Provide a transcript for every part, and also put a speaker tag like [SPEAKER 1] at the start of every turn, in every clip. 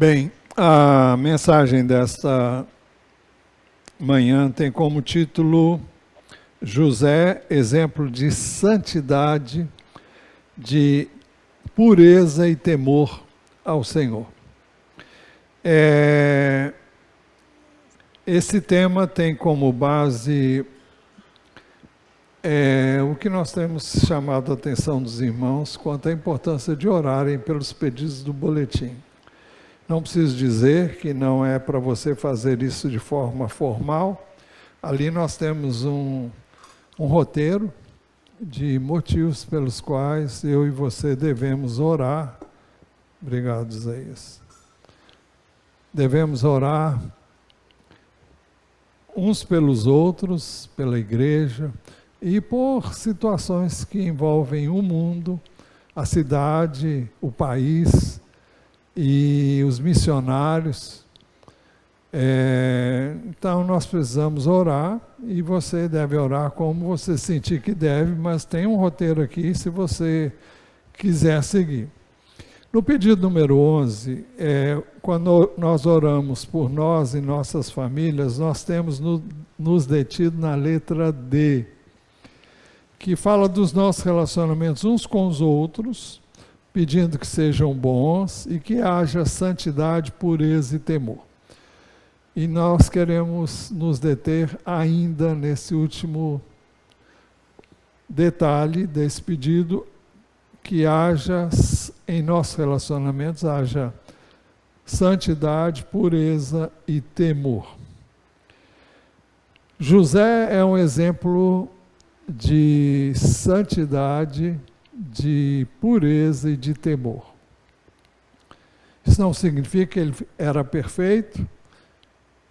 [SPEAKER 1] Bem, a mensagem desta manhã tem como título José, exemplo de santidade, de pureza e temor ao Senhor. Esse tema tem como base o que nós temos chamado a atenção dos irmãos quanto à importância de orarem pelos pedidos do boletim. Não preciso dizer que não é para você fazer isso de forma formal. Ali nós temos um roteiro de motivos pelos quais eu e você devemos orar. Obrigado, Isaías. Devemos orar uns pelos outros, pela igreja, e por situações que envolvem o mundo, a cidade, o país e os missionários. Então nós precisamos orar, e você deve orar como você sentir que deve, mas tem um roteiro aqui se você quiser seguir. No pedido número 11, quando nós oramos por nós e nossas famílias, nós temos nos detido na letra D, que fala dos nossos relacionamentos uns com os outros, pedindo que sejam bons e que haja santidade, pureza e temor. E nós queremos nos deter ainda nesse último detalhe desse pedido, que haja em nossos relacionamentos, haja santidade, pureza e temor. José é um exemplo de santidade, de pureza e de temor. Isso não significa que ele era perfeito,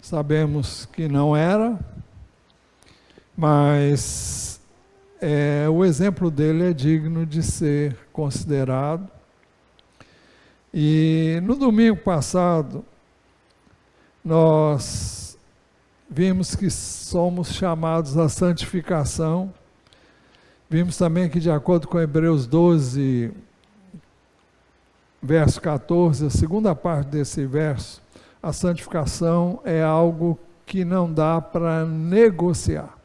[SPEAKER 1] sabemos que não era, mas o exemplo dele é digno de ser considerado. E no domingo passado, nós vimos que somos chamados à santificação. Vimos também que, de acordo com Hebreus 12, verso 14, a segunda parte desse verso, a santificação é algo que não dá para negociar.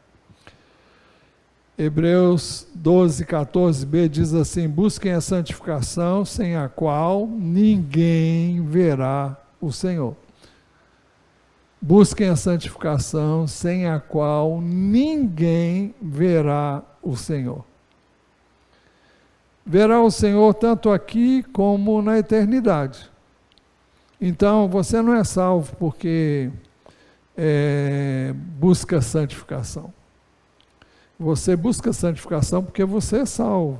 [SPEAKER 1] Hebreus 12, 14b diz assim: busquem a santificação, sem a qual ninguém verá o Senhor. Busquem a santificação, sem a qual ninguém verá o Senhor. Verá o Senhor tanto aqui como na eternidade. Então, você não é salvo porque busca santificação. Você busca santificação porque você é salvo.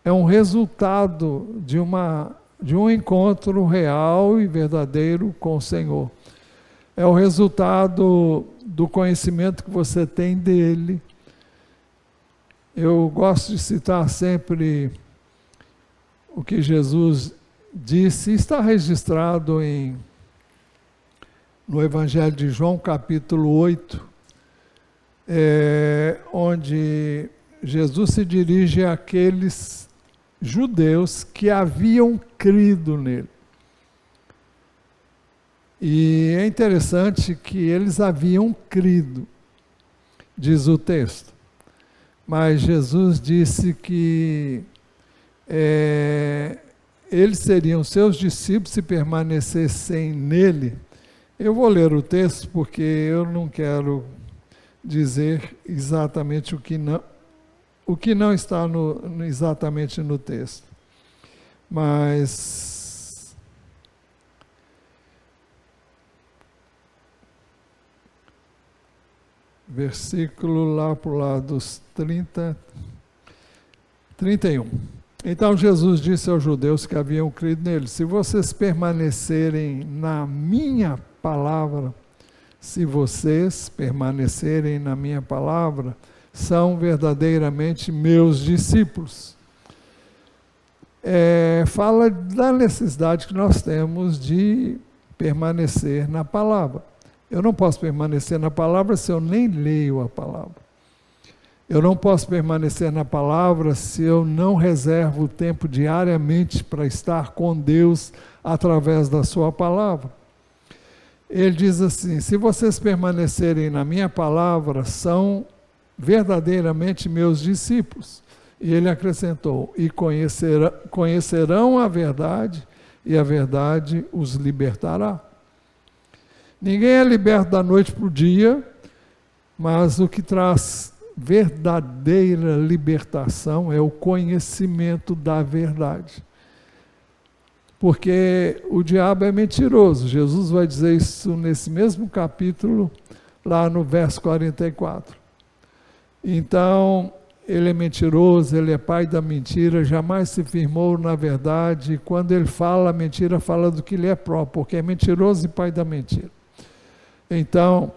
[SPEAKER 1] É um resultado de um encontro real e verdadeiro com o Senhor. É o resultado do conhecimento que você tem dele. Eu gosto de citar sempre o que Jesus disse, está registrado no Evangelho de João, capítulo 8, onde Jesus se dirige àqueles judeus que haviam crido nele. E é interessante que eles haviam crido, diz o texto, mas Jesus disse que eles seriam seus discípulos se permanecessem nele. Eu vou ler o texto porque eu não quero dizer exatamente o que não está exatamente no texto. Mas versículo lá para o lado dos 31. Então Jesus disse aos judeus que haviam crido nele: se vocês permanecerem na minha palavra, são verdadeiramente meus discípulos. Fala da necessidade que nós temos de permanecer na palavra. Eu não posso permanecer na palavra se eu nem leio a palavra. Eu não posso permanecer na palavra se eu não reservo tempo diariamente para estar com Deus através da sua palavra. Ele diz assim: se vocês permanecerem na minha palavra, são verdadeiramente meus discípulos. E ele acrescentou: e conhecerão a verdade, e a verdade os libertará. Ninguém é liberto da noite para o dia, mas o que traz verdadeira libertação é o conhecimento da verdade. Porque o diabo é mentiroso. Jesus vai dizer isso nesse mesmo capítulo, lá no verso 44. Então, ele é mentiroso, ele é pai da mentira, jamais se firmou na verdade. E quando ele fala a mentira, fala do que lhe é próprio, porque é mentiroso e pai da mentira. Então,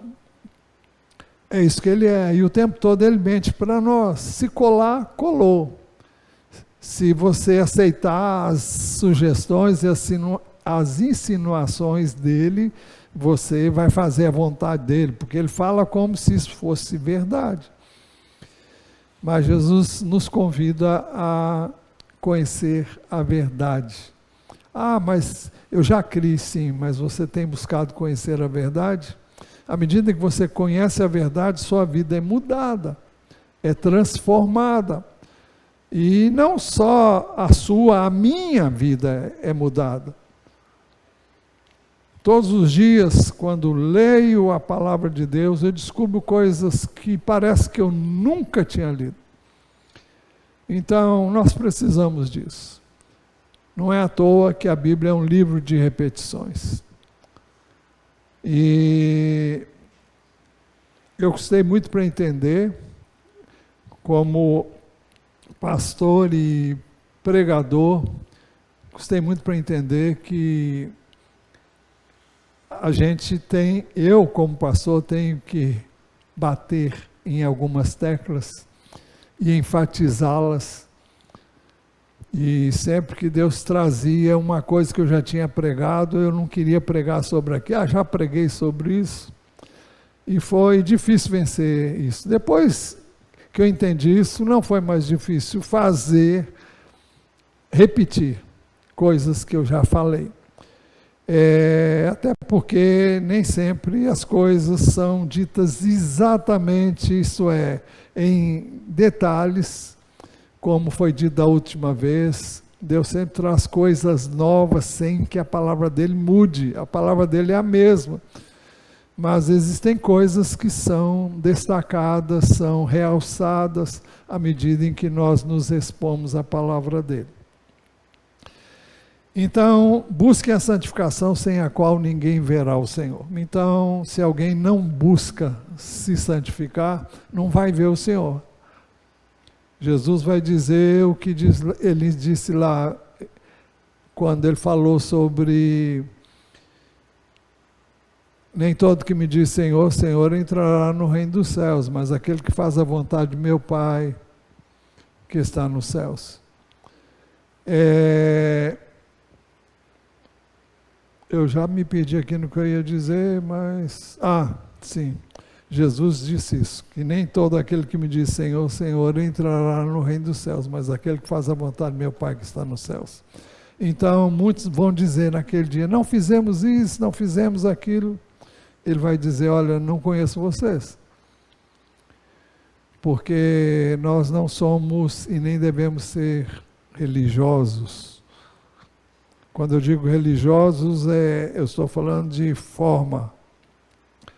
[SPEAKER 1] é isso que ele é. E o tempo todo ele mente para nós. Se colar, colou. Se você aceitar as sugestões e as insinuações dele, você vai fazer a vontade dele, porque ele fala como se isso fosse verdade. Mas Jesus nos convida a conhecer a verdade. Ah, mas eu já criei, sim, mas você tem buscado conhecer a verdade? À medida que você conhece a verdade, sua vida é mudada, é transformada. E não só a sua, a minha vida é mudada. Todos os dias, quando leio a palavra de Deus, eu descubro coisas que parece que eu nunca tinha lido. Então, nós precisamos disso. Não é à toa que a Bíblia é um livro de repetições. E eu gostei muito para entender, como pastor e pregador, gostei muito para entender que a gente tem, eu como pastor tenho que bater em algumas teclas e enfatizá-las. E sempre que Deus trazia uma coisa que eu já tinha pregado, eu não queria pregar sobre aquilo. Já preguei sobre isso. E foi difícil vencer isso. Depois que eu entendi isso, não foi mais difícil repetir coisas que eu já falei. Até porque nem sempre as coisas são ditas exatamente, isso é, em detalhes, como foi dito da última vez. Deus sempre traz coisas novas sem que a palavra dele mude, a palavra dele é a mesma. Mas existem coisas que são destacadas, são realçadas à medida em que nós nos expomos à palavra dele. Então, busquem a santificação sem a qual ninguém verá o Senhor. Então, se alguém não busca se santificar, não vai ver o Senhor. Jesus vai dizer o que ele disse lá, quando ele falou sobre: nem todo que me diz Senhor, Senhor entrará no reino dos céus, mas aquele que faz a vontade de meu Pai que está nos céus. Eu já me perdi aqui no que eu ia dizer, mas... sim, Jesus disse isso, que nem todo aquele que me diz Senhor, Senhor entrará no reino dos céus, mas aquele que faz a vontade do meu Pai que está nos céus. Então, muitos vão dizer naquele dia: não fizemos isso, não fizemos aquilo. Ele vai dizer: olha, não conheço vocês. Porque nós não somos e nem devemos ser religiosos. Quando eu digo religiosos, eu estou falando de forma,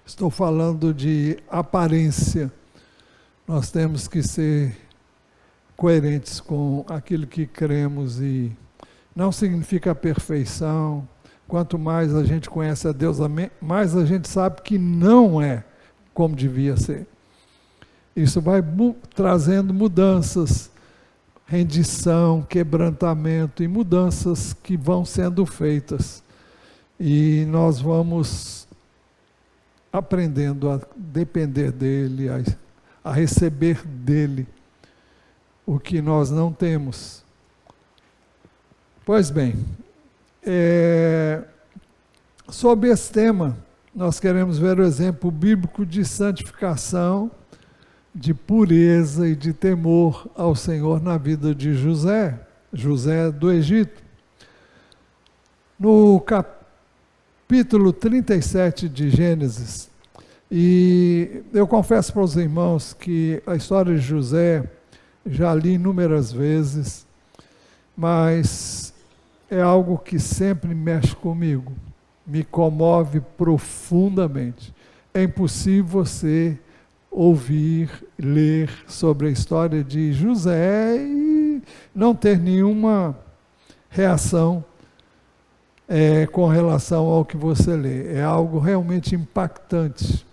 [SPEAKER 1] estou falando de aparência. Nós temos que ser coerentes com aquilo que cremos, e não significa perfeição. Quanto mais a gente conhece a Deus, mais a gente sabe que não é como devia ser. Isso vai trazendo mudanças, rendição, quebrantamento e mudanças que vão sendo feitas. E nós vamos aprendendo a depender dele, a receber dele o que nós não temos. Pois bem, sobre esse tema, nós queremos ver o exemplo bíblico de santificação de pureza e de temor ao Senhor na vida de José, José do Egito. No capítulo 37 de Gênesis, e eu confesso para os irmãos que a história de José já li inúmeras vezes, mas é algo que sempre mexe comigo, me comove profundamente. É impossível você ouvir, ler sobre a história de José e não ter nenhuma reação com relação ao que você lê. É algo realmente impactante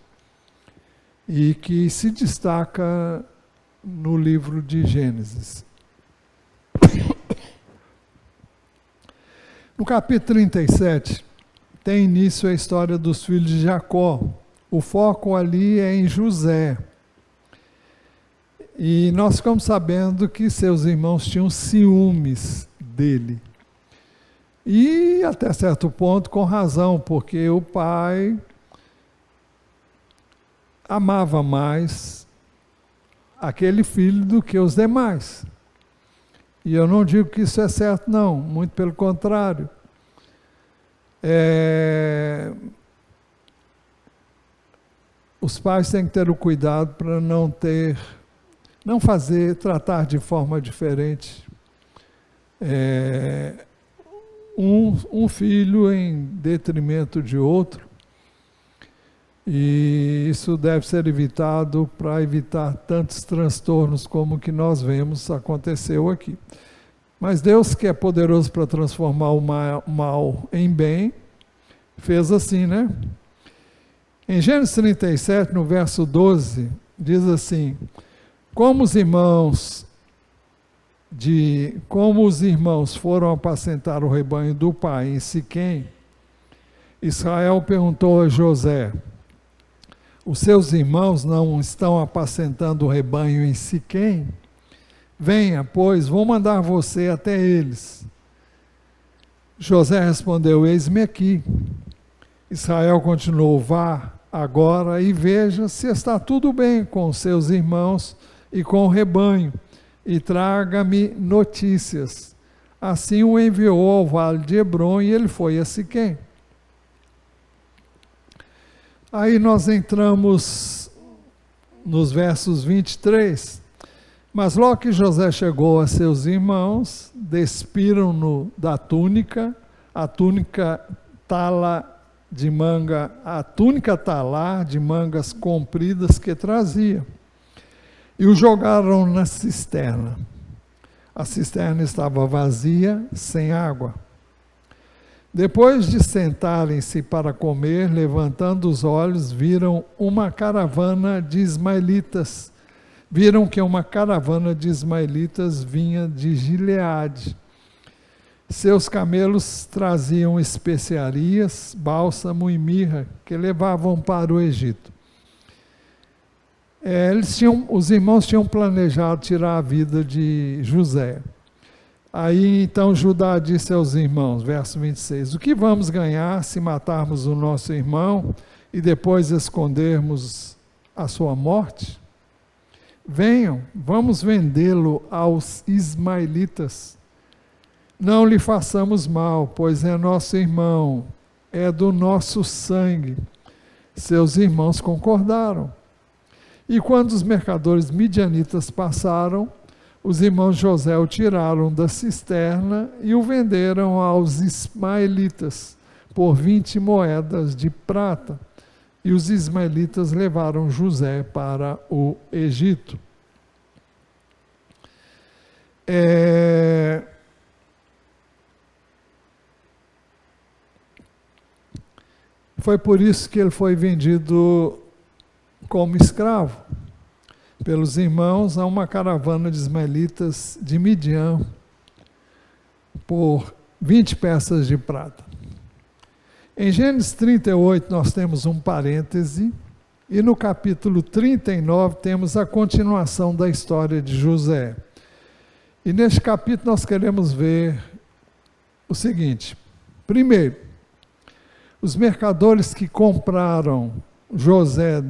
[SPEAKER 1] e que se destaca no livro de Gênesis. No capítulo 37, tem início a história dos filhos de Jacó. O foco ali é em José. E nós ficamos sabendo que seus irmãos tinham ciúmes dele. E até certo ponto com razão, porque o pai amava mais aquele filho do que os demais. E eu não digo que isso é certo, não, muito pelo contrário. Os pais têm que ter o cuidado para não tratar de forma diferente um filho em detrimento de outro. E isso deve ser evitado para evitar tantos transtornos como que nós vemos aconteceu aqui. Mas Deus, que é poderoso para transformar o mal em bem, fez assim, né? Em Gênesis 37, no verso 12, diz assim: como os irmãos foram apacentar o rebanho do pai em Siquém, Israel perguntou a José: os seus irmãos não estão apacentando o rebanho em Siquém? Venha, pois, vou mandar você até eles. José respondeu: eis-me aqui. Israel continuou: vá agora e veja se está tudo bem com seus irmãos e com o rebanho, e traga-me notícias. Assim o enviou ao vale de Hebrom e ele foi a Siquém. Aí nós entramos nos versos 23. Mas logo que José chegou a seus irmãos, despiram-no da túnica, a túnica talar de mangas compridas que trazia, e o jogaram na cisterna. A cisterna estava vazia, sem água. Depois de sentarem-se para comer, levantando os olhos, viram que uma caravana de ismaelitas vinha de Gileade. Seus camelos traziam especiarias, bálsamo e mirra, que levavam para o Egito. Os irmãos tinham planejado tirar a vida de José. Aí então Judá disse aos irmãos, verso 26, o que vamos ganhar se matarmos o nosso irmão e depois escondermos a sua morte? Venham, vamos vendê-lo aos ismaelitas. Não lhe façamos mal, pois é nosso irmão, é do nosso sangue. Seus irmãos concordaram. E quando os mercadores midianitas passaram, os irmãos José o tiraram da cisterna e o venderam aos ismaelitas por 20 moedas de prata. E os ismaelitas levaram José para o Egito. Foi por isso que ele foi vendido como escravo pelos irmãos a uma caravana de ismaelitas de Midian por 20 peças de prata. Em Gênesis 38 nós temos um parêntese e no capítulo 39 temos a continuação da história de José. E neste capítulo nós queremos ver o seguinte: primeiro, os mercadores que compraram José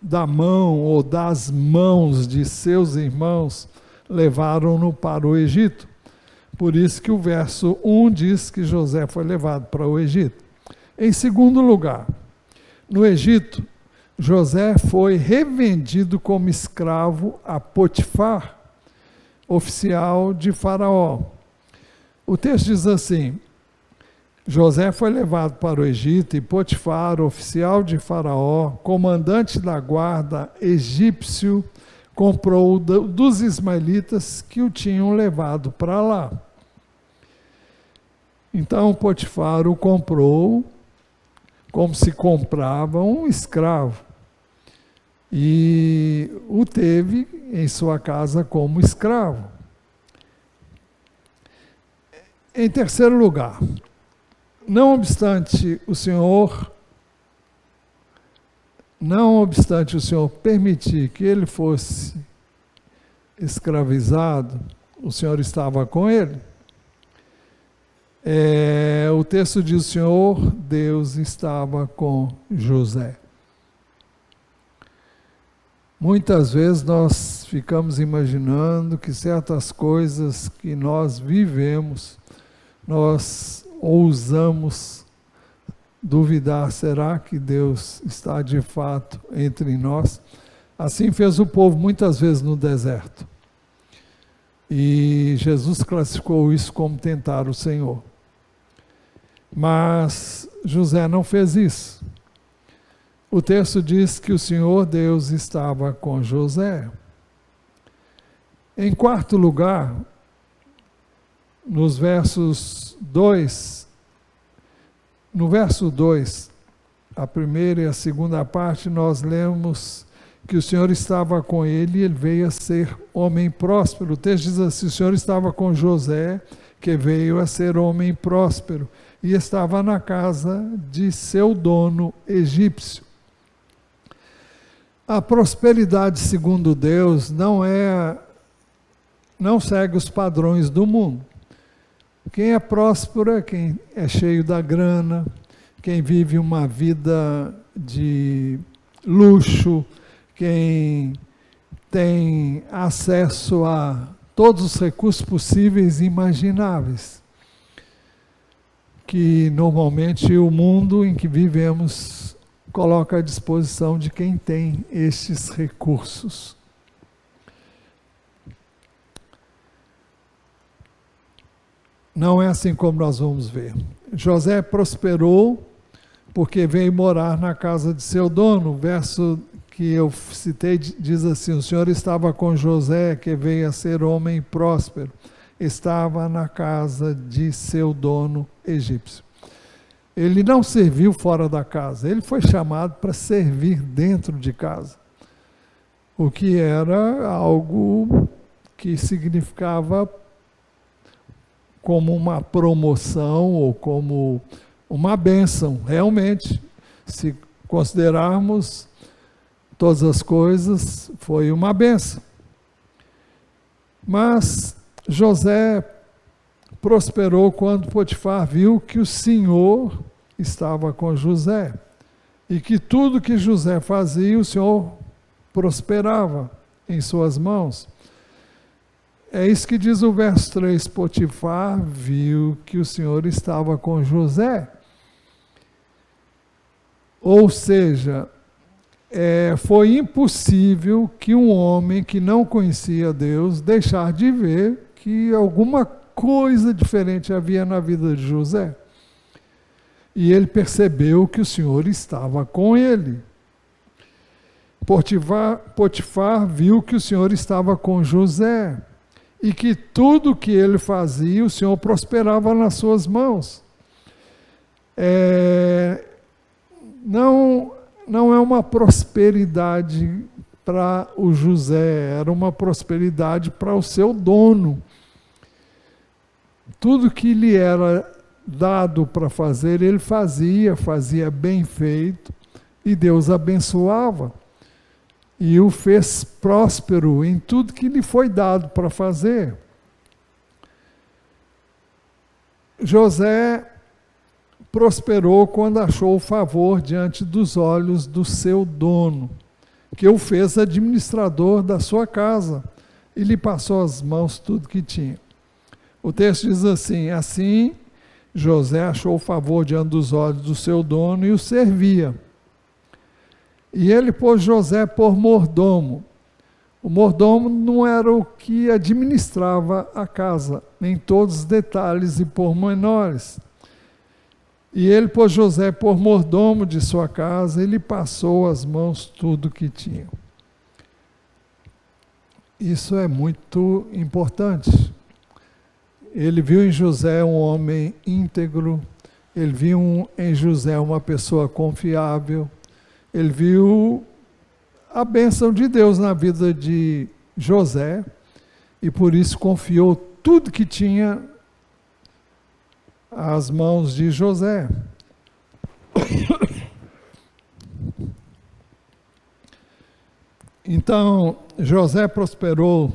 [SPEAKER 1] da mão ou das mãos de seus irmãos, levaram-no para o Egito. Por isso que o verso 1 diz que José foi levado para o Egito. Em segundo lugar, no Egito, José foi revendido como escravo a Potifar, oficial de Faraó. O texto diz assim: José foi levado para o Egito e Potifar, oficial de Faraó, comandante da guarda egípcio, comprou dos ismaelitas que o tinham levado para lá. Então Potifar o comprou como se comprava um escravo e o teve em sua casa como escravo. Em terceiro lugar, não obstante o Senhor permitir que ele fosse escravizado, o Senhor estava com ele. O texto diz: o Senhor Deus estava com José. Muitas vezes nós ficamos imaginando que certas coisas que nós vivemos, nós ousamos duvidar: será que Deus está de fato entre nós? Assim fez o povo muitas vezes no deserto. E Jesus classificou isso como tentar o Senhor. Mas José não fez isso. O texto diz que o Senhor Deus estava com José. Em quarto lugar, no verso 2, a primeira e a segunda parte, nós lemos que o Senhor estava com ele e ele veio a ser homem próspero. O texto diz assim: o Senhor estava com José, que veio a ser homem próspero, e estava na casa de seu dono egípcio. A prosperidade segundo Deus não segue os padrões do mundo. Quem é próspero é quem é cheio da grana, quem vive uma vida de luxo, quem tem acesso a todos os recursos possíveis e imagináveis, que normalmente o mundo em que vivemos coloca à disposição de quem tem estes recursos. Não é assim como nós vamos ver. José prosperou porque veio morar na casa de seu dono. O verso que eu citei diz assim: o Senhor estava com José, que veio a ser homem próspero. Estava na casa de seu dono egípcio. Ele não serviu fora da casa, ele foi chamado para servir dentro de casa. O que era algo que significava como uma promoção ou como uma bênção, realmente. Se considerarmos todas as coisas, foi uma bênção. Mas José prosperou quando Potifar viu que o Senhor estava com José e que tudo que José fazia, o Senhor prosperava em suas mãos. É isso que diz o verso 3, Potifar viu que o Senhor estava com José. Ou seja, foi impossível que um homem que não conhecia Deus deixar de ver que alguma coisa diferente havia na vida de José. E ele percebeu que o Senhor estava com ele. Potifar viu que o Senhor estava com José e que tudo que ele fazia, o Senhor prosperava nas suas mãos. Não é uma prosperidade para o José, era uma prosperidade para o seu dono. Tudo que lhe era dado para fazer, ele fazia bem feito, e Deus abençoava, e o fez próspero em tudo que lhe foi dado para fazer. José prosperou quando achou o favor diante dos olhos do seu dono. que o fez administrador da sua casa e lhe passou às mãos tudo que tinha. O texto diz assim: assim José achou favor diante dos olhos do seu dono e o servia. E ele pôs José por mordomo. O mordomo não era o que administrava a casa, em todos os detalhes e pormenores. E ele pôs José por mordomo de sua casa e lhe passou às mãos tudo que tinha. Isso é muito importante. Ele viu em José um homem íntegro, ele viu em José uma pessoa confiável, ele viu a bênção de Deus na vida de José e por isso confiou tudo que tinha às mãos de José. Então, José prosperou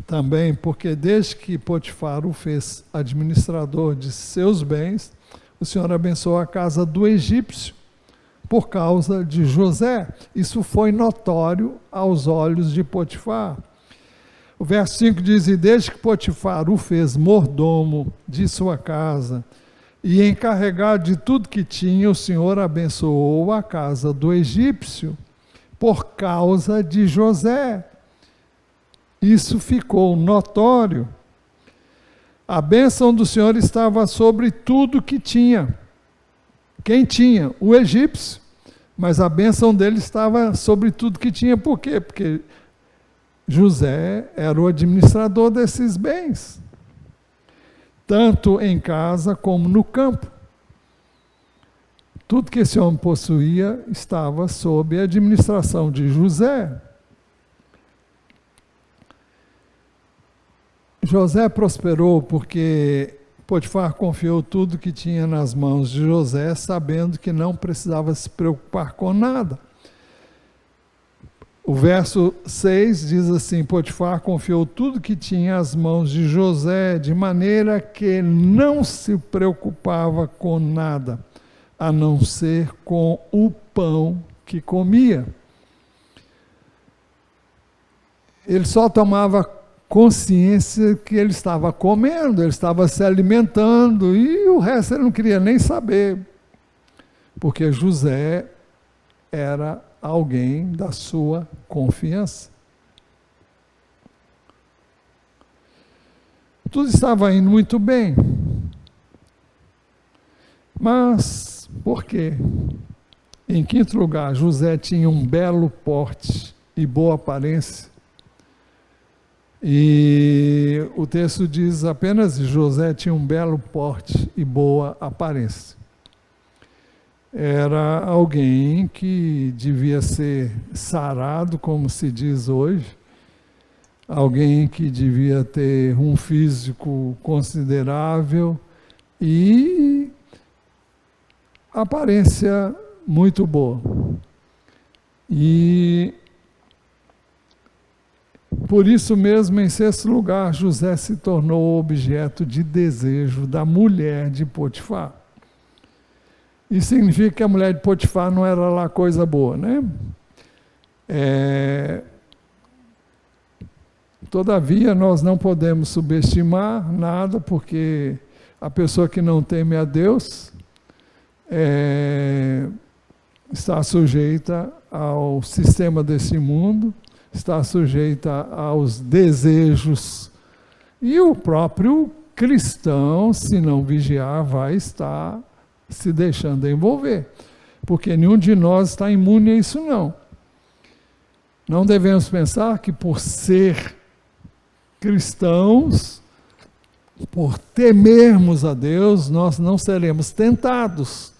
[SPEAKER 1] também porque desde que Potifar o fez administrador de seus bens, o Senhor abençoou a casa do egípcio por causa de José. Isso foi notório aos olhos de Potifar. O verso 5 diz: e desde que Potifar o fez mordomo de sua casa e encarregado de tudo que tinha, o Senhor abençoou a casa do egípcio por causa de José. Isso ficou notório. A bênção do Senhor estava sobre tudo que tinha. Quem tinha? O egípcio. Mas a bênção dele estava sobre tudo que tinha. Por quê? Porque José era o administrador desses bens, tanto em casa como no campo. Tudo que esse homem possuía estava sob a administração de José. José prosperou porque Potifar confiou tudo que tinha nas mãos de José, sabendo que não precisava se preocupar com nada. O verso 6 diz assim: Potifar confiou tudo que tinha às mãos de José, de maneira que não se preocupava com nada, a não ser com o pão que comia. Ele só tomava consciência que ele estava comendo, ele estava se alimentando, e o resto ele não queria nem saber, porque José era alguém da sua confiança. Tudo estava indo muito bem. Mas por quê? Em quinto lugar, José tinha um belo porte e boa aparência. E o texto diz apenas: José tinha um belo porte e boa aparência. Era alguém que devia ser sarado, como se diz hoje, alguém que devia ter um físico considerável e aparência muito boa. E por isso mesmo, em sexto lugar, José se tornou objeto de desejo da mulher de Potifar. Isso significa que a mulher de Potifar não era lá coisa boa, né? Todavia, nós não podemos subestimar nada, porque a pessoa que não teme a Deus está sujeita ao sistema desse mundo, está sujeita aos desejos, e o próprio cristão, se não vigiar, vai estar se deixando envolver, porque nenhum de nós está imune a isso não. Não devemos pensar que por ser cristãos, por temermos a Deus, nós não seremos tentados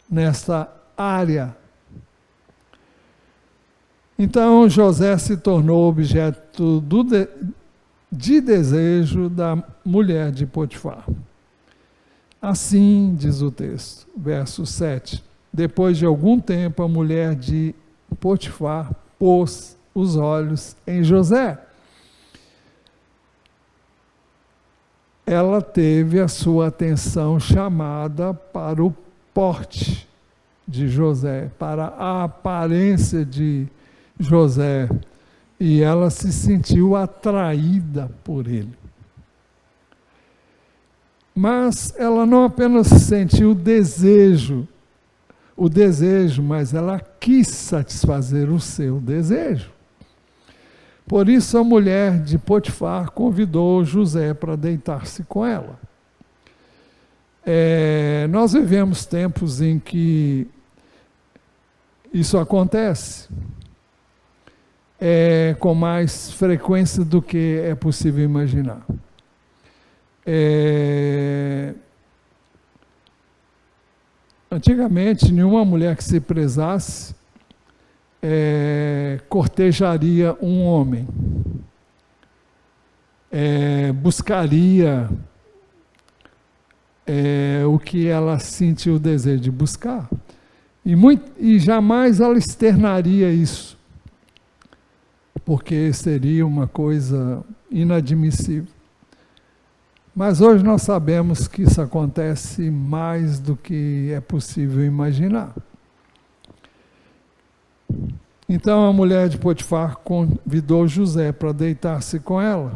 [SPEAKER 1] nessa área. Então José se tornou objeto de desejo da mulher de Potifar. Assim diz o texto, verso 7. Depois de algum tempo, a mulher de Potifar pôs os olhos em José. Ela teve a sua atenção chamada para o porte de José, para a aparência de José, e ela se sentiu atraída por ele. Mas ela não apenas sentiu o desejo, mas ela quis satisfazer o seu desejo. Por isso a mulher de Potifar convidou José para deitar-se com ela. Nós vivemos tempos em que isso acontece com mais frequência do que é possível imaginar. Antigamente, nenhuma mulher que se prezasse cortejaria um homem, buscaria o que ela sentiu o desejo de buscar, e jamais ela externaria isso, porque seria uma coisa inadmissível. Mas hoje nós sabemos que isso acontece mais do que é possível imaginar. Então a mulher de Potifar convidou José para deitar-se com ela.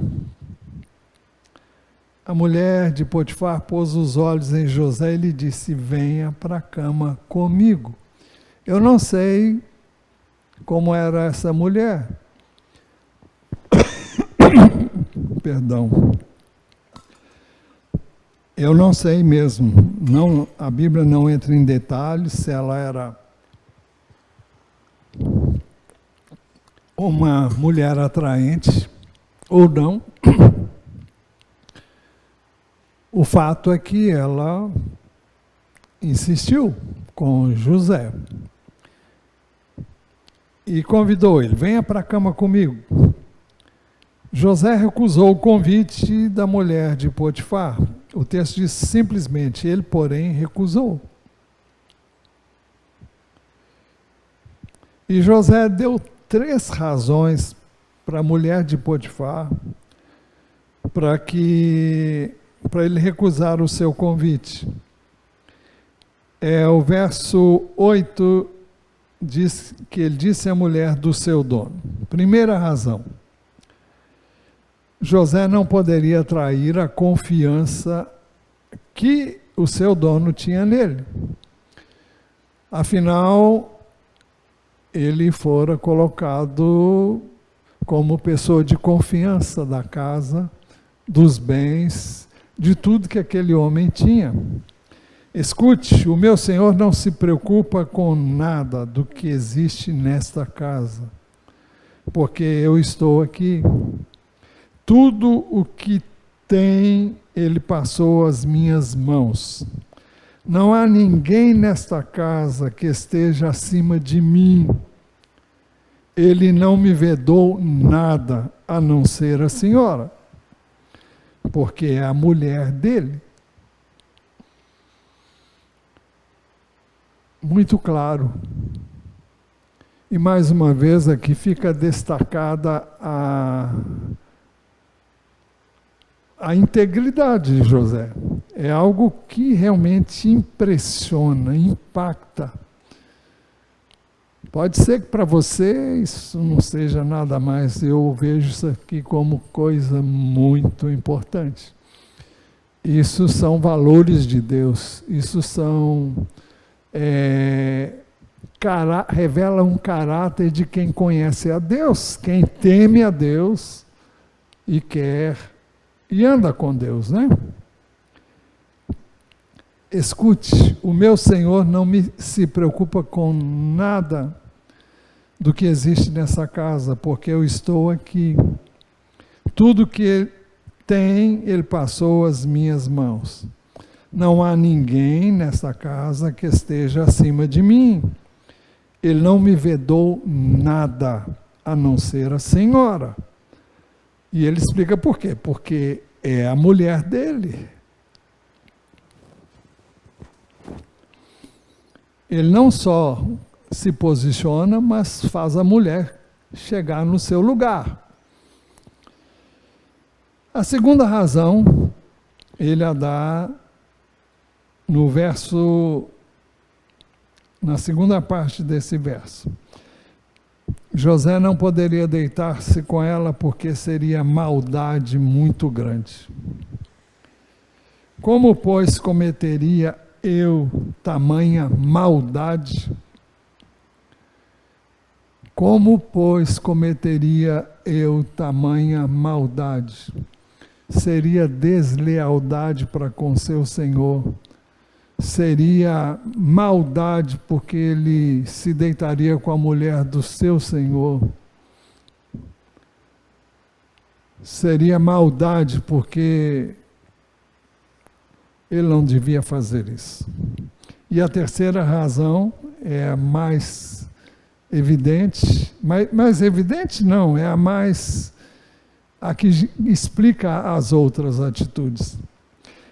[SPEAKER 1] A mulher de Potifar pôs os olhos em José e lhe disse: venha para a cama comigo. Eu não sei como era essa mulher. Perdão. Eu não sei mesmo. Não, a Bíblia não entra em detalhes se ela era uma mulher atraente ou não. O fato é que ela insistiu com José e convidou ele: venha para a cama comigo. José recusou o convite da mulher de Potifar. O texto diz simplesmente: ele, porém, recusou. E José deu 3 razões para a mulher de Potifar para ele recusar o seu convite. O verso 8 diz que ele disse à mulher do seu dono. Primeira razão: José não poderia trair a confiança que o seu dono tinha nele. Afinal, ele fora colocado como pessoa de confiança da casa, dos bens, de tudo que aquele homem tinha. Escute, o meu Senhor não se preocupa com nada do que existe nesta casa, porque eu estou aqui. Tudo o que tem, ele passou às minhas mãos. Não há ninguém nesta casa que esteja acima de mim. Ele não me vedou nada, a não ser a senhora, porque é a mulher dele. Muito claro. E mais uma vez aqui fica destacada a integridade de José. É algo que realmente impressiona, impacta. Pode ser que para você isso não seja nada mais, eu vejo isso aqui como coisa muito importante. Isso são valores de Deus, isso são revela um caráter de quem conhece a Deus, quem teme a Deus e quer e anda com Deus, né? Escute, o meu Senhor não se preocupa com nada do que existe nessa casa, porque eu estou aqui. Tudo que ele tem, ele passou às minhas mãos. Não há ninguém nessa casa que esteja acima de mim. Ele não me vedou nada, a não ser a senhora. E ele explica por quê? Porque é a mulher dele. Ele não só se posiciona, mas faz a mulher chegar no seu lugar. A segunda razão, ele a dá na segunda parte desse verso. José não poderia deitar-se com ela porque seria maldade muito grande. Como, pois, cometeria eu tamanha maldade? Como, pois, cometeria eu tamanha maldade? Seria deslealdade para com seu senhor. Seria maldade porque ele se deitaria com a mulher do seu senhor. Seria maldade porque ele não devia fazer isso. E a terceira razão é a mais evidente, mais evidente não, é a que explica as outras atitudes.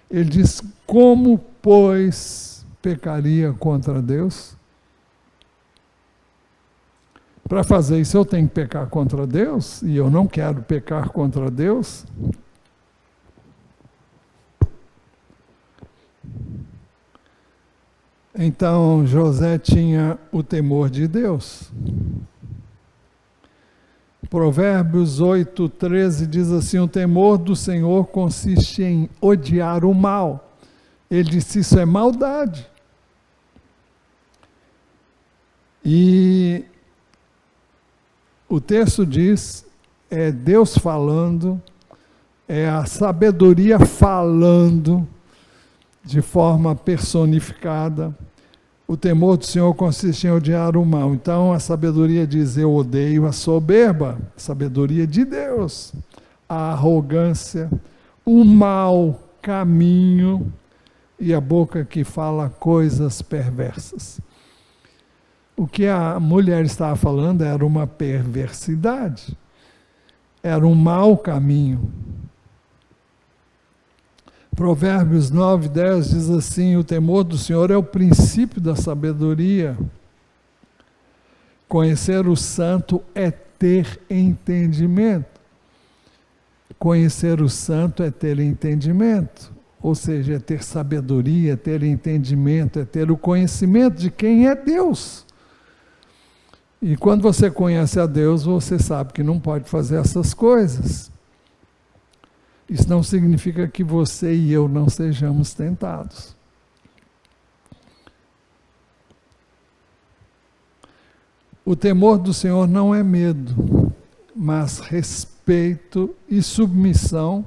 [SPEAKER 1] Ele diz, como, pois, pecaria contra Deus? Para fazer isso eu tenho que pecar contra Deus, e eu não quero pecar contra Deus. Então José tinha o temor de Deus. Provérbios 8:13 diz assim, o temor do Senhor consiste em odiar o mal. Ele disse, isso é maldade. E o texto diz, é Deus falando, é a sabedoria falando de forma personificada. O temor do Senhor consiste em odiar o mal. Então a sabedoria diz, eu odeio a soberba, sabedoria de Deus, a arrogância, o mau caminho e a boca que fala coisas perversas. O que a mulher estava falando era uma perversidade, era um mau caminho. Provérbios 9:10 diz assim, o temor do Senhor é o princípio da sabedoria. Conhecer o santo é ter entendimento. Conhecer o santo é ter entendimento. Ou seja, é ter sabedoria, é ter entendimento, é ter o conhecimento de quem é Deus. E quando você conhece a Deus, você sabe que não pode fazer essas coisas. Isso não significa que você e eu não sejamos tentados. O temor do Senhor não é medo, mas respeito e submissão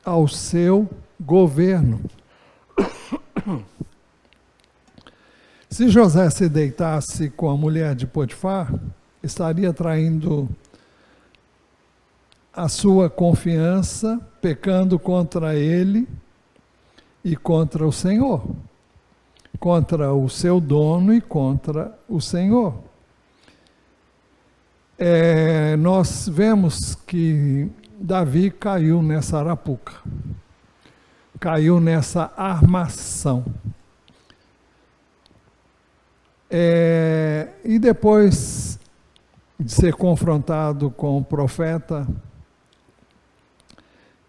[SPEAKER 1] ao seu governo. Se José se deitasse com a mulher de Potifar, estaria traindo a sua confiança, pecando contra ele e contra o Senhor, contra o seu dono e contra o Senhor. Nós vemos que Davi caiu nessa arapuca, caiu nessa armação. E depois de ser confrontado com o profeta,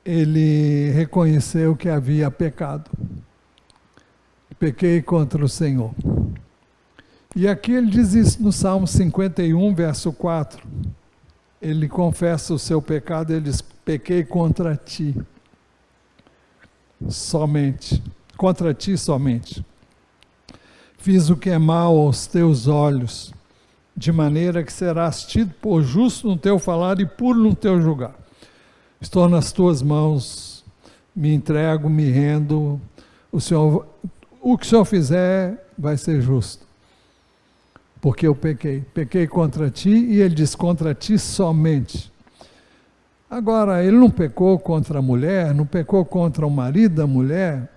[SPEAKER 1] ele reconheceu que havia pecado. Pequei contra o Senhor. E aqui ele diz isso no Salmo 51, verso 4. Ele confessa o seu pecado, ele diz, pequei contra ti somente. Contra ti somente. Fiz o que é mal aos teus olhos, de maneira que serás tido por justo no teu falar e puro no teu julgar. Estou nas tuas mãos, me entrego, me rendo. O que o Senhor fizer vai ser justo. Porque eu pequei contra ti, e ele diz contra ti somente. Agora, ele não pecou contra a mulher, não pecou contra o marido da mulher.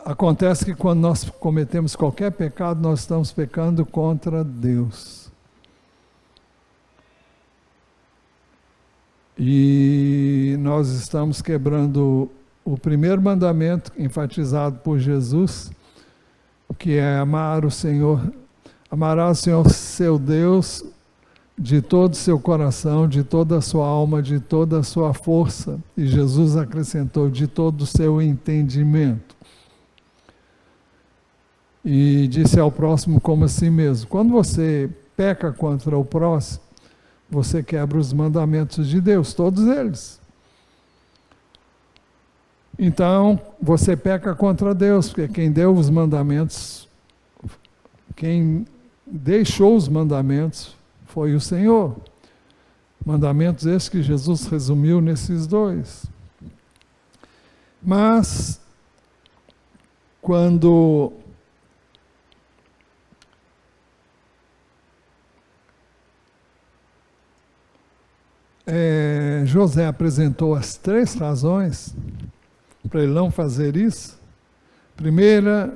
[SPEAKER 1] Acontece que quando nós cometemos qualquer pecado, nós estamos pecando contra Deus. E nós estamos quebrando o primeiro mandamento enfatizado por Jesus, que é amar o Senhor, amarás o Senhor seu Deus de todo o seu coração, de toda a sua alma, de toda a sua força. E Jesus acrescentou, de todo o seu entendimento. E disse ao próximo como a si mesmo. Quando você peca contra o próximo, você quebra os mandamentos de Deus, todos eles. Então, você peca contra Deus, porque quem deu os mandamentos, quem deixou os mandamentos foi o Senhor. Mandamentos esses que Jesus resumiu nesses dois. Mas, quando José apresentou as 3 razões para ele não fazer isso. Primeira,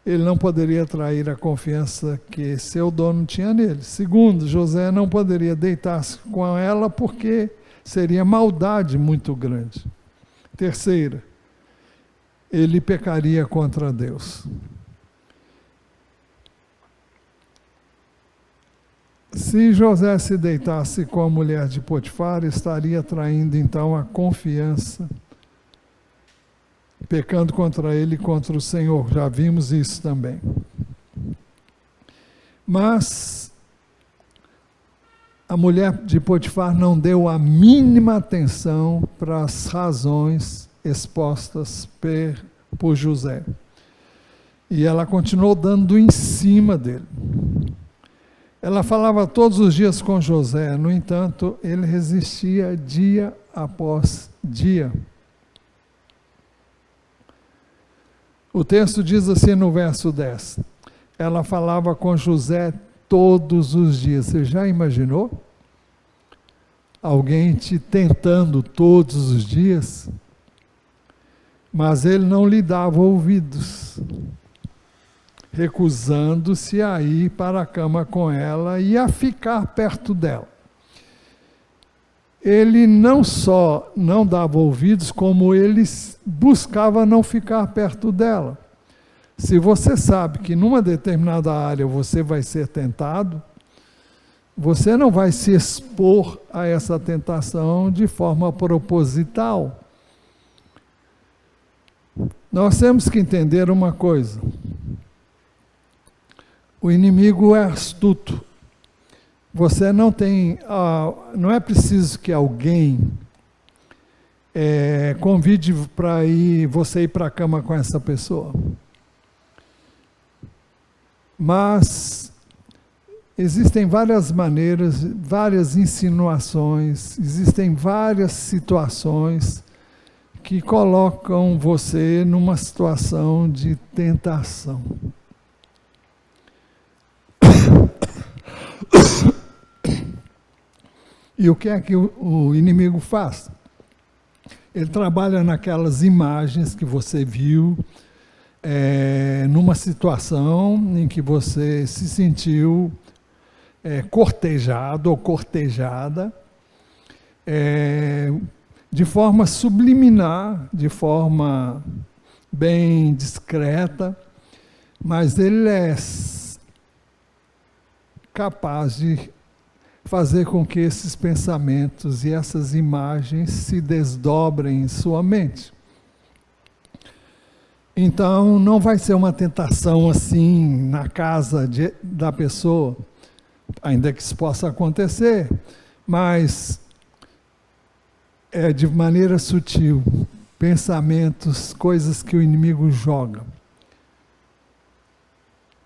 [SPEAKER 1] ele não poderia trair a confiança que seu dono tinha nele. Segundo, José não poderia deitar-se com ela porque seria maldade muito grande. Terceira, ele pecaria contra Deus. Se José se deitasse com a mulher de Potifar, estaria traindo então a confiança, pecando contra ele e contra o Senhor. Já vimos isso também. Mas a mulher de Potifar não deu a mínima atenção para as razões expostas por José. E ela continuou dando em cima dele. Ela falava todos os dias com José, no entanto, ele resistia dia após dia. O texto diz assim no verso 10, ela falava com José todos os dias. Você já imaginou? Alguém te tentando todos os dias? Mas ele não lhe dava ouvidos, recusando-se a ir para a cama com ela e a ficar perto dela. Ele não só não dava ouvidos, como ele buscava não ficar perto dela. Se você sabe que numa determinada área você vai ser tentado, você não vai se expor a essa tentação de forma proposital. Nós temos que entender uma coisa. O inimigo é astuto. Você não tem, não é preciso que alguém convide para você ir para a cama com essa pessoa. Mas existem várias maneiras, várias insinuações, existem várias situações que colocam você numa situação de tentação. E o que é que o inimigo faz? Ele trabalha naquelas imagens que você viu, numa situação em que você se sentiu cortejado ou cortejada, de forma subliminar, de forma bem discreta, mas ele é capaz de fazer com que esses pensamentos e essas imagens se desdobrem em sua mente. Então, não vai ser uma tentação assim na casa da pessoa, ainda que isso possa acontecer, mas de maneira sutil, pensamentos, coisas que o inimigo joga.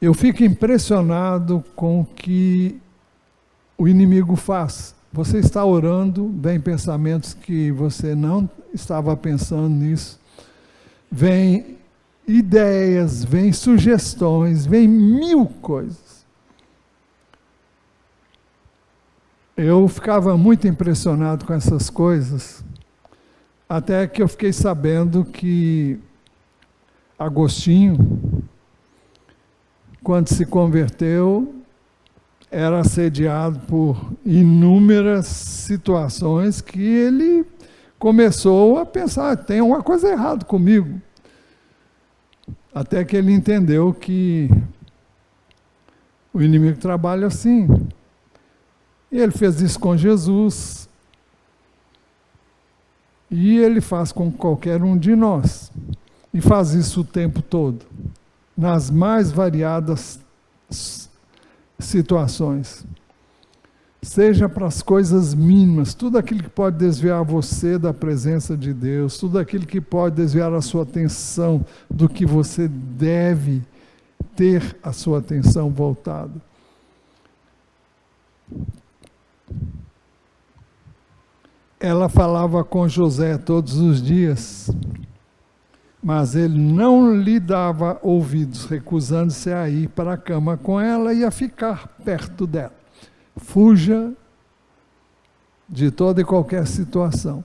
[SPEAKER 1] Eu fico impressionado com o que o inimigo faz. Você está orando, vem pensamentos que você não estava pensando nisso, vem ideias, vem sugestões, vem 1000 coisas. Eu ficava muito impressionado com essas coisas, até que eu fiquei sabendo que Agostinho, quando se converteu, era assediado por inúmeras situações que ele começou a pensar, tem uma coisa errada comigo. Até que ele entendeu que o inimigo trabalha assim. E ele fez isso com Jesus. E ele faz com qualquer um de nós. E faz isso o tempo todo. nas mais variadas situações. Seja para as coisas mínimas, tudo aquilo que pode desviar você da presença de Deus, tudo aquilo que pode desviar a sua atenção do que você deve ter a sua atenção voltada. Ela falava com José todos os dias, mas ele não lhe dava ouvidos, recusando-se a ir para a cama com ela e a ficar perto dela. Fuja de toda e qualquer situação.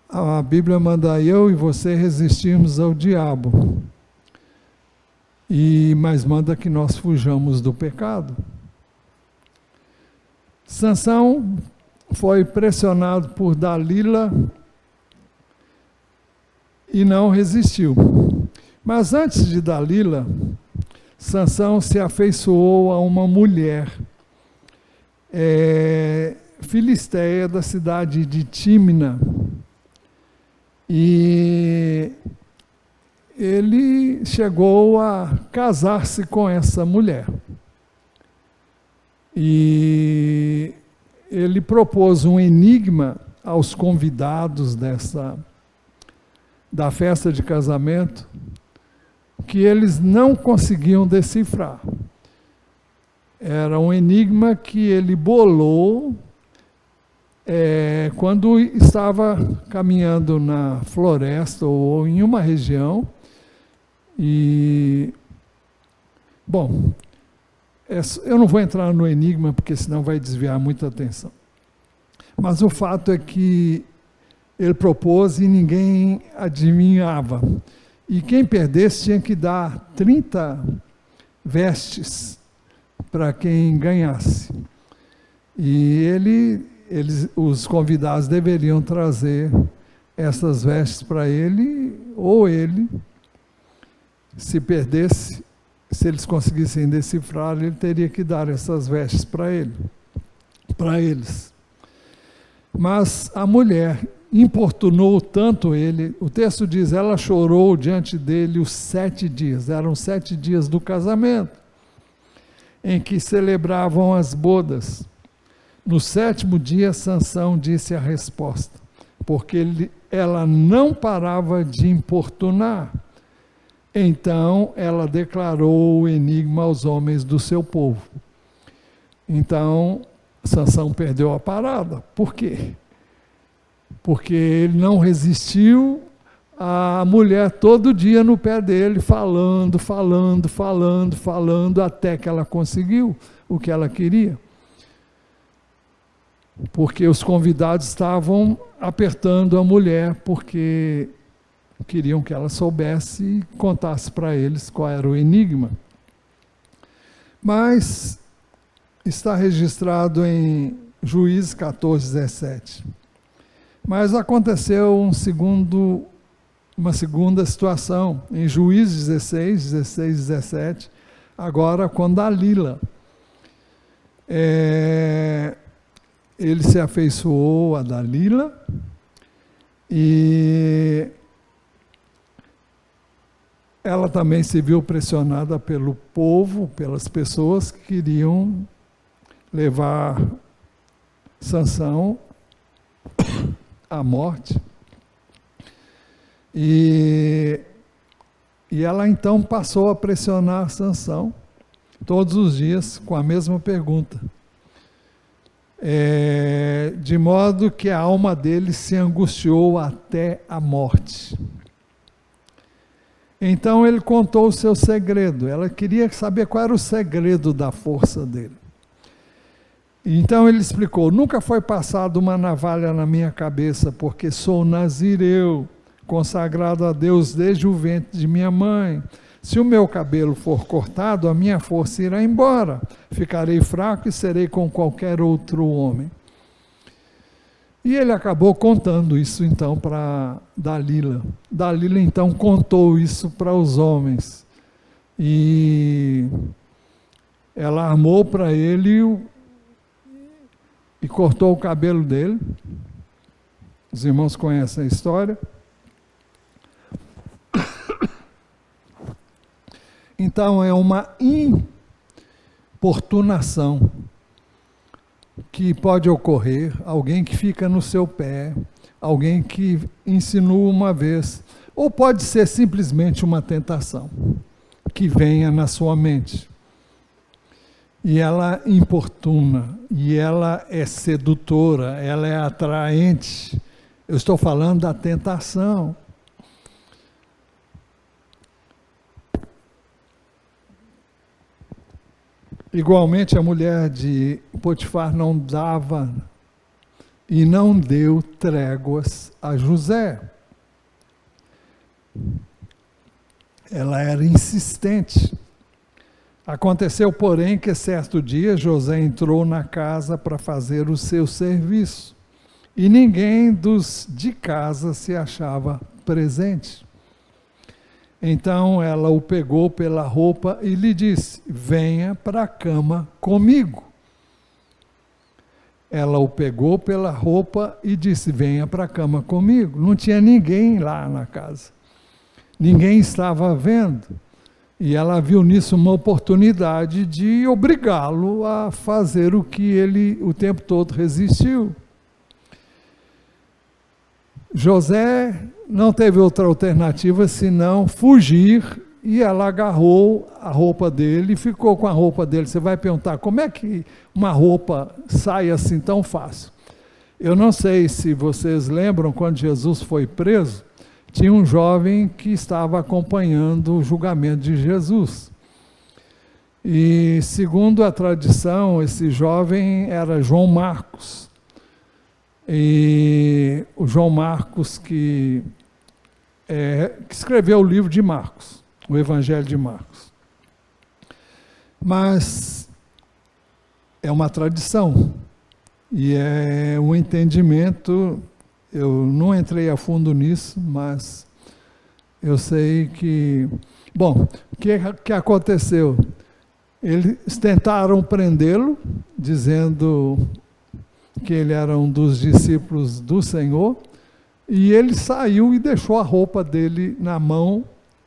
[SPEAKER 1] A Bíblia manda eu e você resistirmos ao diabo, mas manda que nós fujamos do pecado. Sansão foi pressionado por Dalila e não resistiu. Mas antes de Dalila, Sansão se afeiçoou a uma mulher filisteia da cidade de Tímina. E ele chegou a casar-se com essa mulher. E ele propôs um enigma aos convidados da festa de casamento, que eles não conseguiam decifrar. Era um enigma que ele bolou quando estava caminhando na floresta ou em uma região. E, bom, eu não vou entrar no enigma, porque senão vai desviar muita atenção. Mas o fato é que ele propôs e ninguém adivinhava. E quem perdesse tinha que dar 30 vestes para quem ganhasse. E os convidados deveriam trazer essas vestes para ele, ou ele, se perdesse, se eles conseguissem decifrar, ele teria que dar essas vestes para eles. Mas a mulher importunou tanto ele, o texto diz, ela chorou diante dele os 7 dias, eram 7 dias do casamento, em que celebravam as bodas. No 7º dia, Sansão disse a resposta, porque ela não parava de importunar. Então ela declarou o enigma aos homens do seu povo. Então Sansão perdeu a parada. Por quê? Porque ele não resistiu à mulher todo dia no pé dele, falando, até que ela conseguiu o que ela queria. Porque os convidados estavam apertando a mulher, porque queriam que ela soubesse e contasse para eles qual era o enigma. Mas está registrado em Juízes 14:17. Mas aconteceu uma segunda situação, em Juízes 16:17, agora com Dalila. Ele se afeiçoou a Dalila e ela também se viu pressionada pelo povo, pelas pessoas que queriam levar Sansão à morte. E ela então passou a pressionar Sansão todos os dias com a mesma pergunta. De modo que a alma dele se angustiou até a morte. Então ele contou o seu segredo. Ela queria saber qual era o segredo da força dele. Então ele explicou: nunca foi passada uma navalha na minha cabeça, porque sou nazireu, consagrado a Deus desde o ventre de minha mãe. Se o meu cabelo for cortado, a minha força irá embora. Ficarei fraco e serei como qualquer outro homem. E ele acabou contando isso então para Dalila. Dalila então contou isso para os homens. E ela armou para ele e cortou o cabelo dele. Os irmãos conhecem a história. Então é uma importunação que pode ocorrer, alguém que fica no seu pé, alguém que insinua uma vez, ou pode ser simplesmente uma tentação que venha na sua mente. E ela importuna, e ela é sedutora, ela é atraente. Eu estou falando da tentação. Igualmente, a mulher de Potifar não dava e não deu tréguas a José. Ela era insistente. Aconteceu, porém, que certo dia José entrou na casa para fazer o seu serviço e ninguém dos de casa se achava presente. Então ela o pegou pela roupa e lhe disse: venha para a cama comigo. Ela o pegou pela roupa e disse: venha para a cama comigo. Não tinha ninguém lá na casa. Ninguém estava vendo. E ela viu nisso uma oportunidade de obrigá-lo a fazer o que ele o tempo todo resistiu. José não teve outra alternativa senão fugir, e ela agarrou a roupa dele e ficou com a roupa dele. Você vai perguntar, como é que uma roupa sai assim tão fácil? Eu não sei se vocês lembram, quando Jesus foi preso, tinha um jovem que estava acompanhando o julgamento de Jesus. E, segundo a tradição, esse jovem era João Marcos. E o João Marcos que escreveu o livro de Marcos, o Evangelho de Marcos. Mas é uma tradição e é um entendimento. Eu não entrei a fundo nisso, mas eu sei que... Bom, o que aconteceu? Eles tentaram prendê-lo, dizendo que ele era um dos discípulos do Senhor, e ele saiu e deixou a roupa dele na mão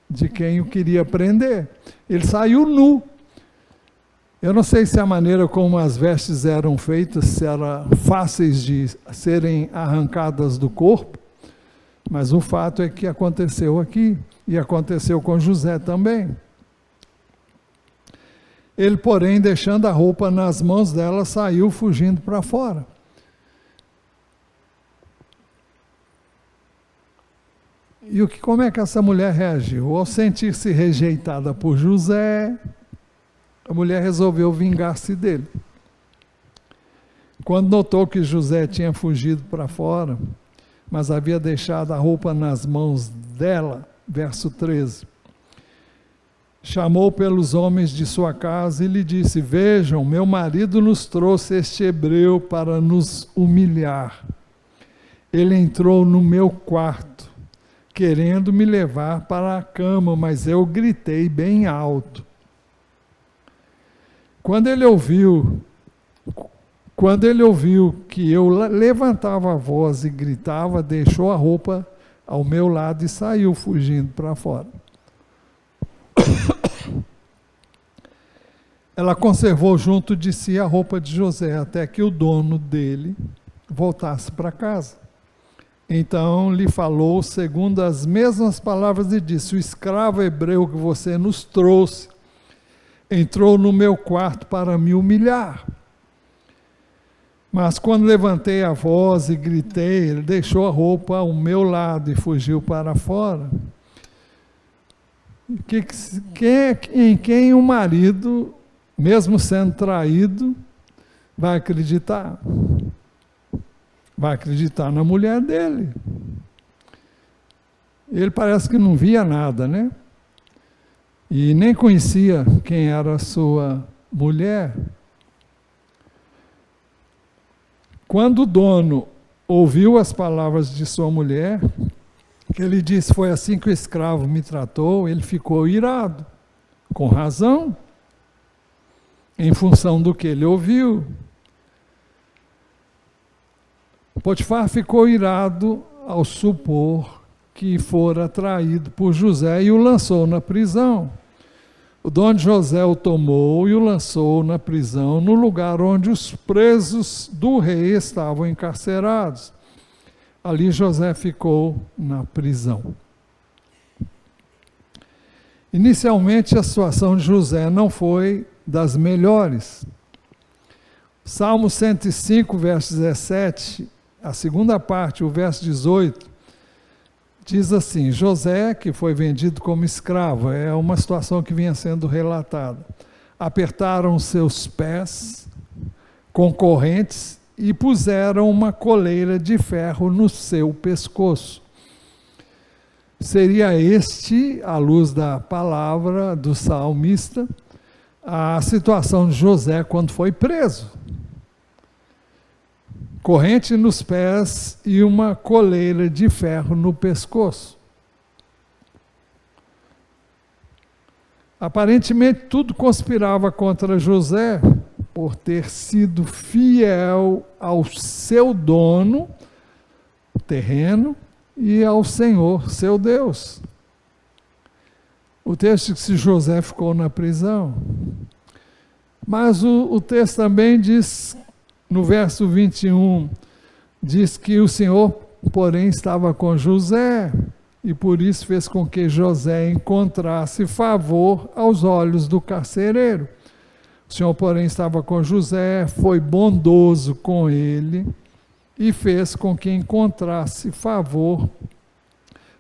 [SPEAKER 1] de quem o queria prender. Ele saiu nu. Eu não sei se a maneira como as vestes eram feitas, se eram fáceis de serem arrancadas do corpo, mas o fato é que aconteceu aqui, e aconteceu com José também. Ele, porém, deixando a roupa nas mãos dela, saiu fugindo para fora. E como é que essa mulher reagiu? Ao sentir-se rejeitada por José, a mulher resolveu vingar-se dele. Quando notou que José tinha fugido para fora, mas havia deixado a roupa nas mãos dela, verso 13, chamou pelos homens de sua casa e lhe disse: vejam, meu marido nos trouxe este hebreu para nos humilhar. Ele entrou no meu quarto, querendo me levar para a cama, mas eu gritei bem alto. Quando ele ouviu que eu levantava a voz e gritava, deixou a roupa ao meu lado e saiu fugindo para fora. Ela conservou junto de si a roupa de José, até que o dono dele voltasse para casa. Então lhe falou segundo as mesmas palavras e disse: o escravo hebreu que você nos trouxe entrou no meu quarto para me humilhar. Mas quando levantei a voz e gritei, ele deixou a roupa ao meu lado e fugiu para fora. Em quem o marido, mesmo sendo traído, vai acreditar? Vai acreditar na mulher dele. Ele parece que não via nada, né? E nem conhecia quem era a sua mulher. Quando o dono ouviu as palavras de sua mulher, que ele disse: foi assim que o escravo me tratou, ele ficou irado, com razão, em função do que ele ouviu. Potifar ficou irado ao supor que fora traído por José e o lançou na prisão. O dono de José o tomou e o lançou na prisão, no lugar onde os presos do rei estavam encarcerados. Ali José ficou na prisão. Inicialmente a situação de José não foi das melhores. Salmo 105, verso 17, a segunda parte, o verso 18, diz assim: José, que foi vendido como escravo, é uma situação que vinha sendo relatada. Apertaram seus pés com correntes e puseram uma coleira de ferro no seu pescoço. Seria este, à luz da palavra do salmista, a situação de José quando foi preso. Corrente nos pés e uma coleira de ferro no pescoço. Aparentemente tudo conspirava contra José por ter sido fiel ao seu dono, o terreno, e ao Senhor, seu Deus. O texto diz que José ficou na prisão. Mas o texto também diz, no verso 21, diz que o Senhor, porém, estava com José, e por isso fez com que José encontrasse favor aos olhos do carcereiro. O Senhor, porém, estava com José, foi bondoso com ele, e fez com que encontrasse favor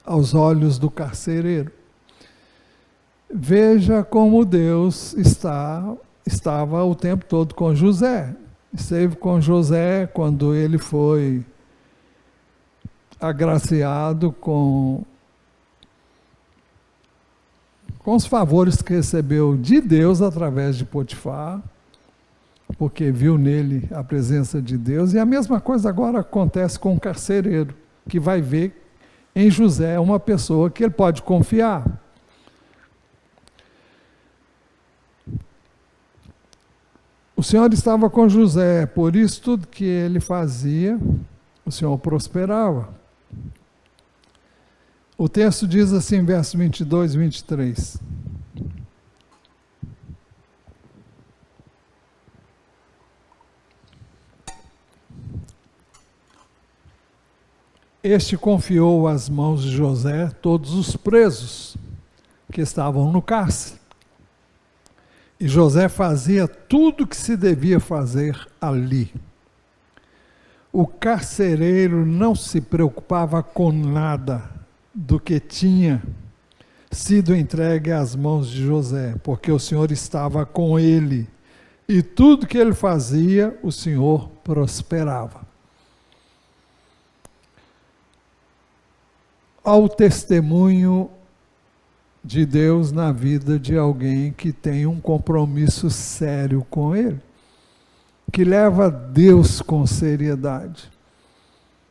[SPEAKER 1] aos olhos do carcereiro. Veja como Deus estava o tempo todo com José. Esteve com José quando ele foi agraciado com os favores que recebeu de Deus através de Potifar, porque viu nele a presença de Deus. E a mesma coisa agora acontece com o carcereiro, que vai ver em José uma pessoa que ele pode confiar. O Senhor estava com José, por isso tudo que ele fazia, o Senhor prosperava. O texto diz assim, versos 22 e 23. Este confiou às mãos de José todos os presos que estavam no cárcere. E José fazia tudo o que se devia fazer ali. O carcereiro não se preocupava com nada do que tinha sido entregue às mãos de José, porque o Senhor estava com ele. E tudo que ele fazia, o Senhor prosperava. Ao testemunho de Deus na vida de alguém que tem um compromisso sério com Ele, que leva Deus com seriedade,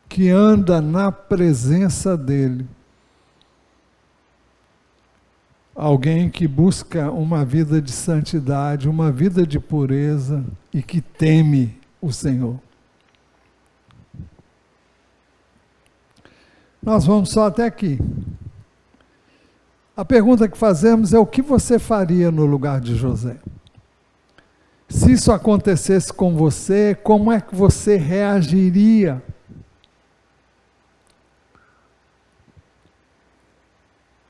[SPEAKER 1] que anda na presença dEle. Alguém que busca uma vida de santidade, uma vida de pureza e que teme o Senhor. Nós vamos só até aqui. A pergunta que fazemos é: o que você faria no lugar de José? Se isso acontecesse com você, como é que você reagiria?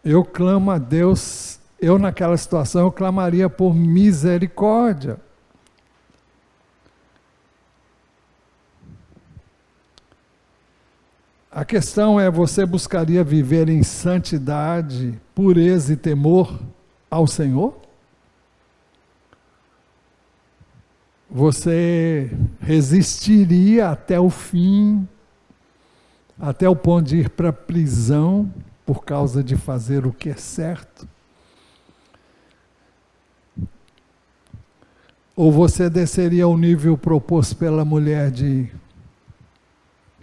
[SPEAKER 1] Eu clamo a Deus, eu naquela situação, eu clamaria por misericórdia. A questão é: você buscaria viver em santidade, pureza e temor ao Senhor? Você resistiria até o fim, até o ponto de ir para a prisão por causa de fazer o que é certo? Ou você desceria ao nível proposto pela mulher de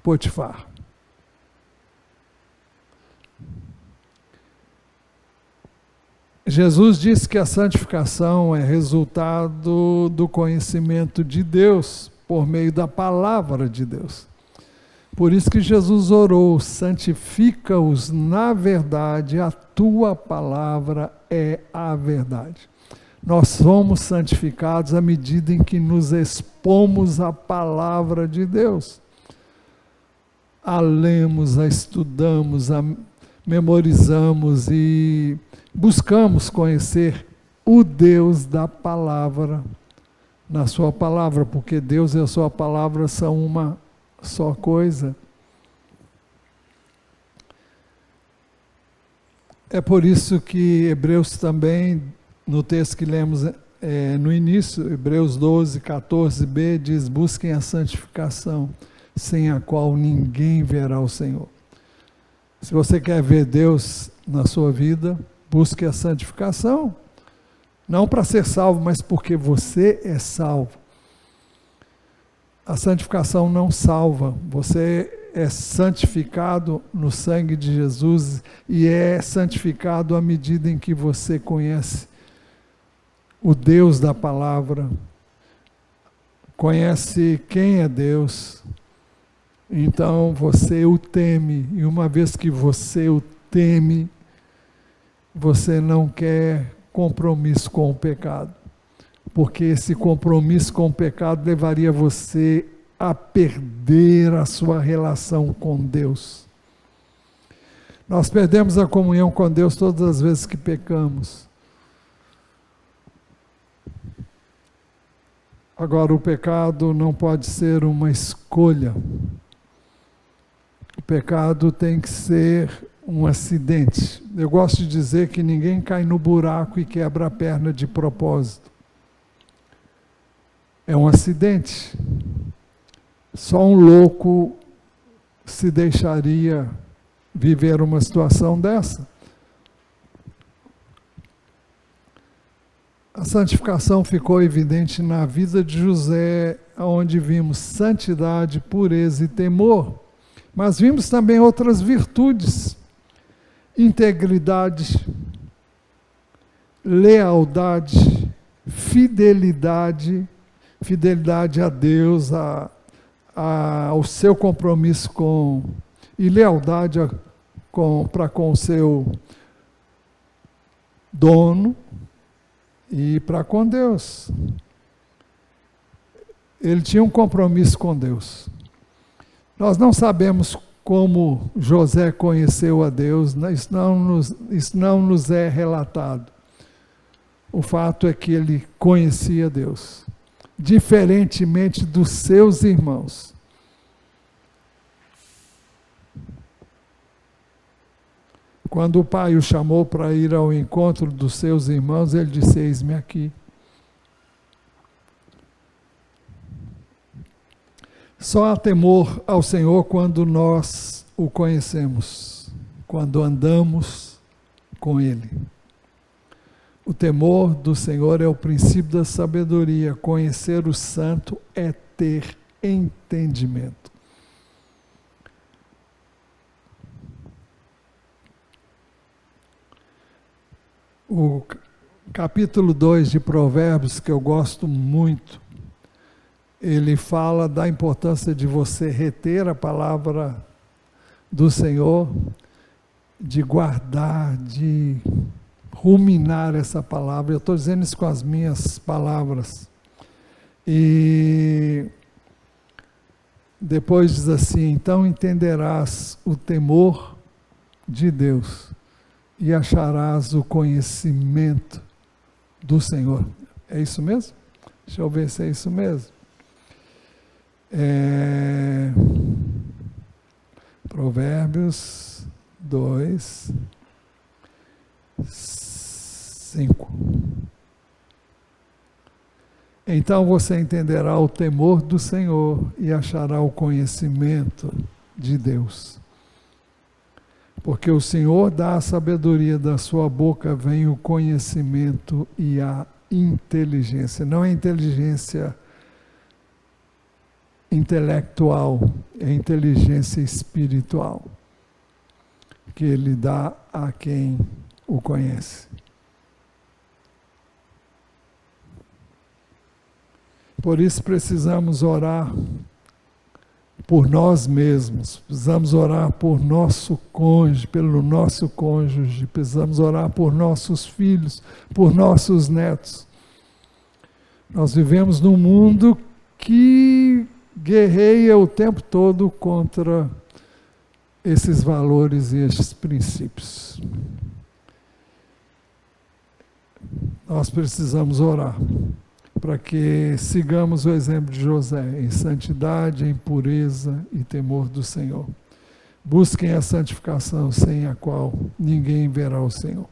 [SPEAKER 1] Potifar? Jesus disse que a santificação é resultado do conhecimento de Deus por meio da palavra de Deus. Por isso que Jesus orou: santifica-os na verdade, a tua palavra é a verdade. Nós somos santificados à medida em que nos expomos à palavra de Deus. A lemos, a estudamos, a memorizamos e buscamos conhecer o Deus da palavra, na sua palavra, porque Deus e a sua palavra são uma só coisa. É por isso que Hebreus também, no texto que lemos no início, Hebreus 12, 14b, diz: busquem a santificação, sem a qual ninguém verá o Senhor. Se você quer ver Deus na sua vida, busque a santificação. Não para ser salvo, mas porque você é salvo. A santificação não salva. Você é santificado no sangue de Jesus e é santificado à medida em que você conhece o Deus da palavra, conhece quem é Deus. Então você o teme, e uma vez que você o teme, você não quer compromisso com o pecado, porque esse compromisso com o pecado levaria você a perder a sua relação com Deus. Nós perdemos a comunhão com Deus todas as vezes que pecamos. Agora, o pecado não pode ser uma escolha. O pecado tem que ser um acidente. Eu gosto de dizer que ninguém cai no buraco e quebra a perna de propósito. É um acidente. Só um louco se deixaria viver uma situação dessa. A santificação ficou evidente na vida de José, onde vimos santidade, pureza e temor. Mas vimos também outras virtudes: integridade, lealdade, fidelidade a Deus, ao seu compromisso e lealdade para com o seu dono e para com Deus. Ele tinha um compromisso com Deus. Nós não sabemos como José conheceu a Deus, isso não nos é relatado. O fato é que ele conhecia Deus, diferentemente dos seus irmãos. Quando o pai o chamou para ir ao encontro dos seus irmãos, ele disse: eis-me aqui. Só há temor ao Senhor quando nós o conhecemos, quando andamos com Ele. O temor do Senhor é o princípio da sabedoria. Conhecer o santo é ter entendimento. O capítulo 2 de Provérbios, que eu gosto muito, ele fala da importância de você reter a palavra do Senhor, de guardar, de ruminar essa palavra. Eu estou dizendo isso com as minhas palavras. E depois diz assim: então entenderás o temor de Deus e acharás o conhecimento do Senhor. É isso mesmo? Deixa eu ver se é isso mesmo. Provérbios 2, 5. Então você entenderá o temor do Senhor e achará o conhecimento de Deus. Porque o Senhor dá a sabedoria, da sua boca vem o conhecimento e a inteligência. Não é inteligência intelectual, é inteligência espiritual, que Ele dá a quem o conhece. Por isso precisamos orar por nós mesmos, precisamos orar por nosso cônjuge, pelo nosso cônjuge, precisamos orar por nossos filhos, por nossos netos, Nós vivemos num mundo que guerreia o tempo todo contra esses valores e esses princípios. Nós precisamos orar para que sigamos o exemplo de José, em santidade, em pureza e temor do Senhor. Busquem a santificação sem a qual ninguém verá o Senhor.